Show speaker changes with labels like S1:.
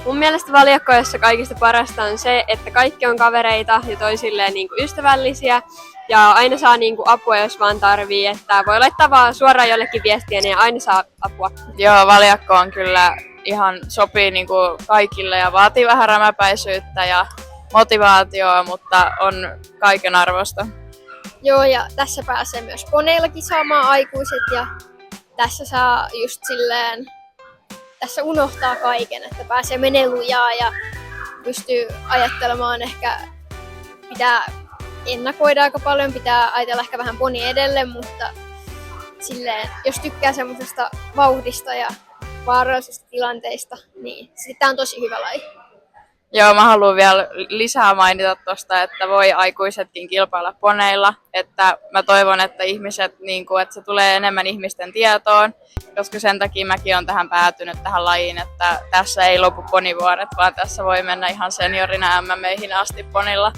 S1: Mun mielestä valjakkoissa kaikista parasta on se, että kaikki on kavereita ja toisilleen niinku ystävällisiä ja aina saa niinku apua, jos vaan tarvii. Että voi laittaa vaan suoraan jollekin viestiä ja aina saa apua.
S2: Joo, valjakko on kyllä ihan sopii niinku kaikille ja vaatii vähän rämäpäisyyttä ja motivaatioa, mutta on kaiken arvosta.
S3: Joo, ja tässä pääsee myös poneillakin saamaan aikuiset ja tässä saa just silleen, tässä unohtaa kaiken, että pääsee menee lujaa ja pystyy ajattelemaan ehkä, pitää ennakoida aika paljon, pitää ajatella ehkä vähän poni edelle, mutta silleen, jos tykkää semmoisesta vauhdista ja vaarallisista tilanteista, niin sitten on tosi hyvä laji.
S2: Joo, mä haluan vielä lisää mainita tuosta, että voi aikuisetkin kilpailla poneilla. Että mä toivon, että että se tulee enemmän ihmisten tietoon, koska sen takia mäkin olen tähän päätynyt tähän lajiin, että tässä ei lopu ponivuoret, vaan tässä voi mennä ihan seniorina MM:ihin asti ponilla.